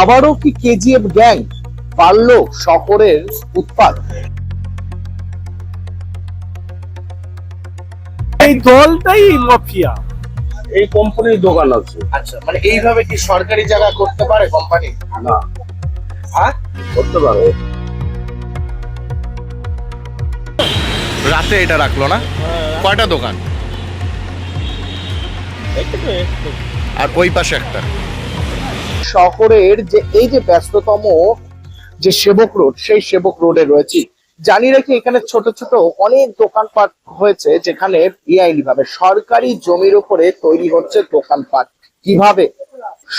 আবারও কি কেজিএফ গ্যাং পারলো শহরের উৎপাত? এই দলটাই মাফিয়া। এই কোম্পানির দোকান আছে। আচ্ছা, মানে এইভাবে কি সরকারি জায়গা করতে পারে কোম্পানি? না, হ্যাঁ, করতে পারে। রাতে এটা রাখলো না? কয়টা দোকান? আর ওই পাশে একটা। শহরের যে এই যে ব্যস্ততম যে সেবক রোড, সেই সেবক রোডে রয়েছে। জানি রাখি এখানে ছোট ছোট অনেক দোকানপাট হয়েছে, যেখানে বেআইনি ভাবে সরকারি জমির উপরে তৈরি হচ্ছে দোকানপাট। কিভাবে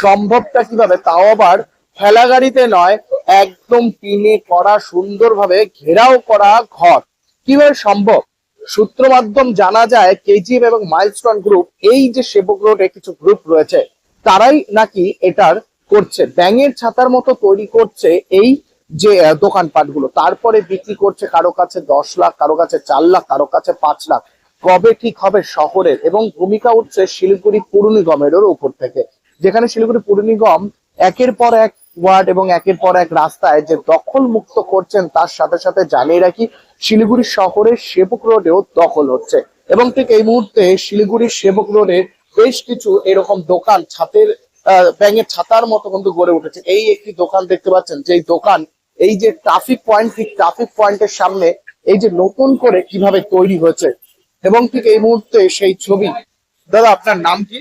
সম্ভবটা, কিভাবে তাও আবার ঠেলা গাড়িতে নয়, একদম টিনে করা সুন্দরভাবে ঘেরাও করা ঘর, কিভাবে সম্ভব? সূত্র মাধ্যম জানা যায় কেজিএফ এবং মাইলস্টোন গ্রুপ, এই যে সেবক রোডে কিছু গ্রুপ রয়েছে, তারাই নাকি এটার করছে, ব্যাঙের ছাতার মতো তৈরি করছে এই যে দোকানপাট গুলো, তারপরে বিক্রি করছে কারো কাছে 10 লাখ, কারো কাছে 4 লাখ, কারো কাছে 5 লাখ। কবে ঠিক হবে শহরের? এবং ভূমিকা উঠছে শিলিগুড়ি পুর নিগমের উপর থেকে, যেখানে শিলিগুড়ি পুর নিগম একের পর এক ওয়ার্ড এবং একের পর এক রাস্তায় যে দখল মুক্ত করছেন, তার সাথে সাথে জানিয়ে রাখি শিলিগুড়ি শহরের সেবক রোডেও দখল হচ্ছে। এবং ঠিক এই মুহূর্তে শিলিগুড়ির সেবক রোডে বেশ কিছু এরকম দোকান ছাতের ব্যাঙের ছাতার মতো কিন্তু গড়ে উঠেছে। এই একটি দোকান দেখতে পাচ্ছেন, যেই দোকান এই যে ট্রাফিক পয়েন্ট, ঠিক ট্রাফিক পয়েন্টের সামনে এই যে নতুন করে কিভাবে তৈরি হয়েছে। এবং ঠিক এই মুহূর্তে সেই ছবি। দাদা, আপনার নাম কি?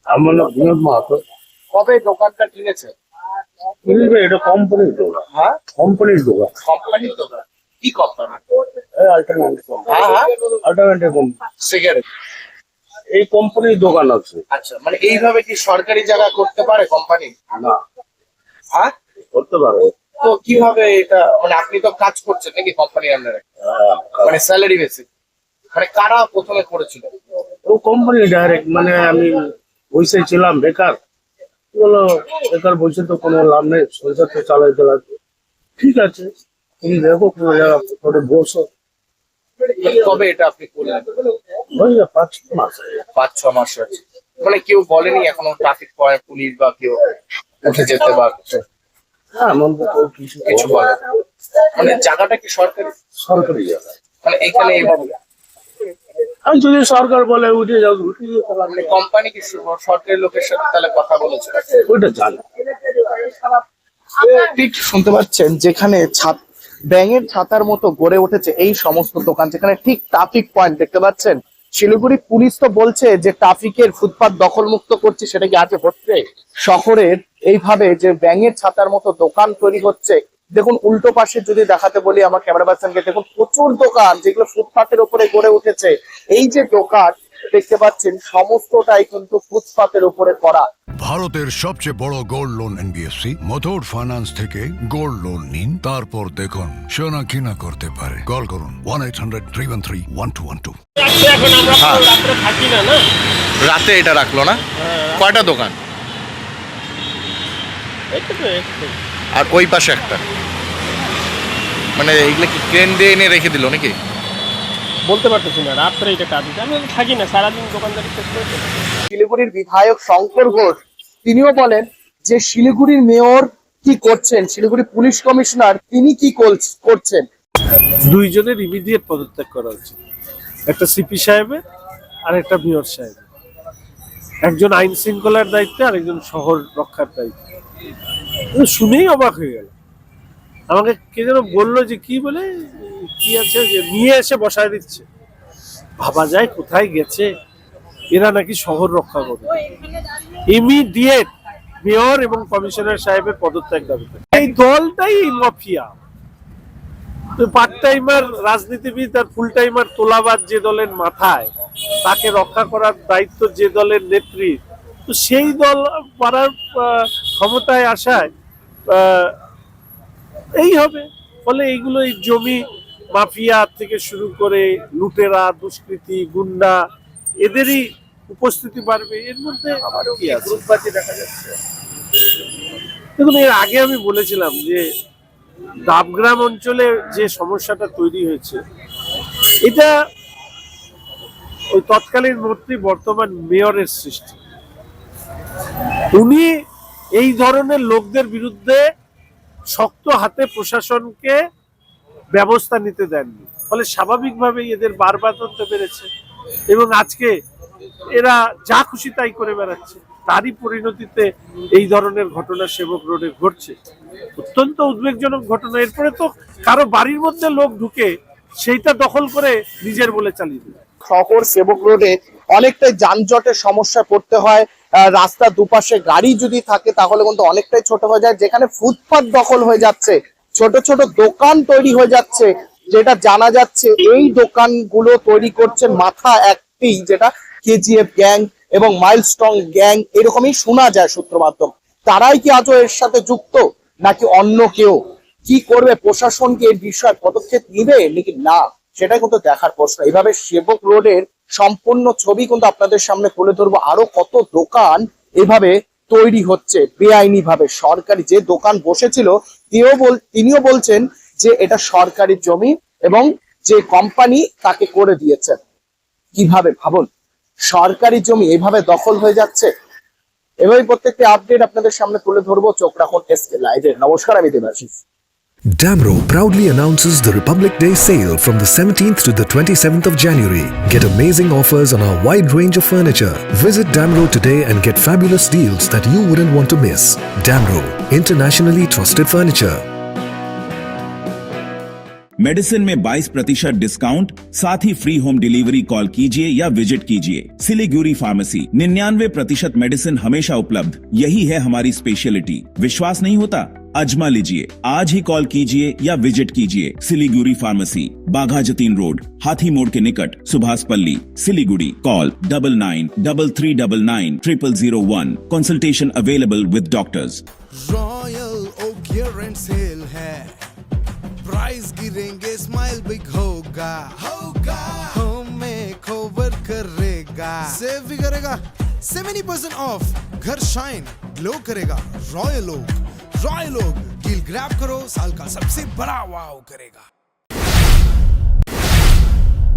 আমার নাম বিনোদ মাহাতো। কবে দোকানটা কিনেছে? এটা কোম্পানির দোকান। হ্যাঁ, কোম্পানির দোকান। কোম্পানির দোকান। কি কোম্পানি? এই অল্টারনেটিভ কোম্পানি। হ্যাঁ হ্যাঁ, অল্টারনেটিভ কোম্পানি। সিগারেট। এই কোম্পানির দোকান আছে। আচ্ছা, মানে এইভাবে কি সরকারি জায়গা করতে পারে কোম্পানি? না, হ্যাঁ, করতে পারে। তো কিভাবে এটা, মানে আপনি তো কাজ করছেন নাকি কোম্পানির আন্ডারে, মানে স্যালারি বেসিস? মানে কারা প্রথমে করেছিল? ও কোম্পানি ডাইরেক্ট, মানে আমি বসে ছিলাম বেকার, বলো বেকার বসে তো কোনো লাভ নেই, সংসার তো চালাইতে লাগবে। ঠিক আছে, তুমি দেখো কোনো জায়গা করে বসো। কবে এটা আপনি করলেন? ওই 5 মাস। 5-6 মাস হয়েছে। মানে কেউ বলেনি এখনো ট্রাফিক পয়েন্ট পুলিশ বা কেউ উঠে যেতে বা কিছু? হ্যাঁ, এমন তো কেউ কিছু কিছু বলে? মানে জায়গাটা কি সরকারি? সরকারি জায়গা। মানে এখানে এইভাবে আর যদি সরকার বলে উঠে যাও, উঠে যেতে লাগবে। কোম্পানি কি সরকারি লোকের সাথে তাহলে কথা বলেছে? ওইটা জানি। ঠিক শুনতে পাচ্ছেন, যেখানে ছাদ ব্যাঙের ছাতার মতো গড়ে উঠেছে এই সমস্ত দোকান, যেখানে ঠিক ট্রাফিক পয়েন্ট দেখতে পাচ্ছেন। শিলিগুড়ি পুলিশ তো বলছে যে ট্রাফিকের ফুটপাত দখল মুক্ত করছে, সেটা কি আজকে হচ্ছে? শহরের এইভাবে যে ব্যাঙের ছাতার মতো দোকান তৈরি হচ্ছে, দেখুন উল্টো পাশে যদি দেখাতে বলি আমার ক্যামেরা পার্সনকে, দেখুন প্রচুর দোকান যেগুলো ফুটপাতের উপরে গড়ে উঠেছে। এই যে দোকান দেখতে পাচ্ছেন, সমস্তটাই কিন্তু ফুটপাতের উপরে করা। ভারতের সবচেয়ে বড় gold loan NBFC Muthoot finance থেকে গোল্ড লোন নিন, তারপর দেখুন সোনা কিনা করতে পারে। কল করুন 1-800-313-1212। এখন আমরা তো রাত্রে থাকি না, না রাতে এটা রাখলো না? কয়টা দোকান? এটা তো একটু আর ওই পাশে একটা। মানে এগুলো কি ক্রেন দিয়ে এনে রেখে দিল নাকি? বলতে পারতেছি না, রাত্রে এটা কাজ হচ্ছে। আমি তো থাকি না, সারাদিন দোকানদারি শেষ করে চলে যাই। শিলিগুড়ির বিধায়ক শঙ্কর ঘোষ তিনিও বলেন যে শিলিগুড়ির মেয়র কি করছেন, শিলিগুড়ি পুলিশ কমিশনার তিনি কি করছেন। দুইজনের ইমিডিয়েট পদত্যাগ করা উচিত, একটা সিপি সাহেবের আর একটা মেয়র সাহেব। একজন আইন শৃঙ্খলার দায়িত্বে আর একজন শহর রক্ষার দায়িত্বে। শুনেই অবাক হয়ে গেল। আমাকে কে যেন বললো যে কি বলে কি আছে, যে নিয়ে এসে বসায় দিচ্ছে। ভাবা যায় কোথায় গেছে, এরা নাকি শহর রক্ষা করবে। ইমিডিয়েট মেয়র এবং কমিশনার সাহেবের পদত্যাগ দাবি করে। এই দলটাই মাফিয়া। পার্ট টাইমার রাজনীতিবিদ আর ফুল টাইমার তোলাবাদ যে দলের মাথায়, তাকে রক্ষা করার দায়িত্ব যে দলের নেত্রী, তো সেই দল পাড়ার ক্ষমতায় আসায় এই হবে। ফলে এইগুলো, এই জমি মাফিয়া থেকে শুরু করে লুটেরা, দুষ্কৃতী, গুন্ডা, এদেরই উপস্থিতি বাড়বে। এর মধ্যে কি আছে? দেখা যাচ্ছে। দেখুন, এর আগে আমি বলেছিলাম যে ডাবগ্রাম অঞ্চলে যে সমস্যাটা তৈরি হয়েছে, এটা ওই তৎকালীন মন্ত্রী বর্তমান মেয়রের সৃষ্টি। উনি এই ধরনের লোকদের বিরুদ্ধে শক্ত হাতে প্রশাসনকে ব্যবস্থা নিতে দেননি, ফলে স্বাভাবিকভাবেই এদের বারবাদন্ত বেড়েছে এবং আজকে এরা যা খুশি তাই করে বেড়াচ্ছে। তারই পরিণতিতে এই ধরনের ঘটনা সেবক রোডে ঘটছে। অত্যন্ত উদ্বেগজনক ঘটনা। এরপরে তো কারো বাড়ির মধ্যে লোক ঢুকে সেইটা দখল করে নিজের বলে চালিয়ে দেবে। শহর সেবক রোডে অনেকটাই যানজটের সমস্যায় পড়তে হয়। রাস্তার দুপাশে গাড়ি যদি থাকে তাহলে কিন্তু অনেকটাই ছোট হয়ে যায়, যেখানে ফুটপাত দখল হয়ে যাচ্ছে, ছোট ছোট দোকান তৈরি হয়ে যাচ্ছে, যেটা জানা যাচ্ছে এই দোকানগুলো তৈরি করছে মাথা একটি, যেটা কেজিএফ গ্যাং এবং মাইলস্টং গ্যাং, এরকমই শোনা যায় সূত্র মাধ্যম। তারাই কি আজও এর সাথে যুক্ত নাকি অন্য কেউ? কি করবে প্রশাসন? কি এর বিষয়ে পদক্ষেপ নিবে নাকি না, সেটাই কিন্তু দেখার প্রশ্ন। এইভাবে সেবক রোডের সম্পূর্ণ ছবি কিন্তু আপনাদের সামনে তুলে ধরবো। আরো কত দোকান এভাবে তৈরি হচ্ছে বেআইনি ভাবে। সরকারি যে দোকান বসেছিল তিনিও বলছেন যে এটা সরকারি জমি এবং যে কোম্পানি তাকে করে দিয়েছেন। কিভাবে ভাবুন, সরকারি জমি এভাবে দখল হয়ে যাচ্ছে। এভাবে প্রত্যেকটি আপডেট আপনাদের সামনে তুলে ধরবো। চোখ রাখুন এসকে লাইভে। নমস্কার, আমি Debashis. Damro proudly announces the Republic Day sale from the 17th to the 27th of January. Get amazing offers on our wide range of furniture. Visit Damro today and get fabulous deals that you wouldn't want to miss. Damro, internationally trusted furniture. Medicine में 22% discount, साथ ही free home delivery call कीजिए या visit कीजिए। Siliguri pharmacy 99% medicine हमेशा उपलब्ध, यही है हमारी स्पेशलिटी। विश्वास नहीं होता? अजमा लीजिए। आज ही कॉल कीजिए या विजिट कीजिए। सिलीगुड़ी फार्मेसी, बाघा जतीन रोड, हाथी मोड़ के निकट, Subhash Palli, Siliguri. Call 9933990001। Consultation available with doctors. Royal Oak year end sale है, प्राइस गिरेंगे, स्माइल बिग होगा, होम मेकओवर करेगा, सेव भी करेगा, 70% ऑफ, घर शाइन ग्लो करेगा। रॉयल ओक डील ग्रैब करो, साल का सबसे बड़ा वाव करेगा।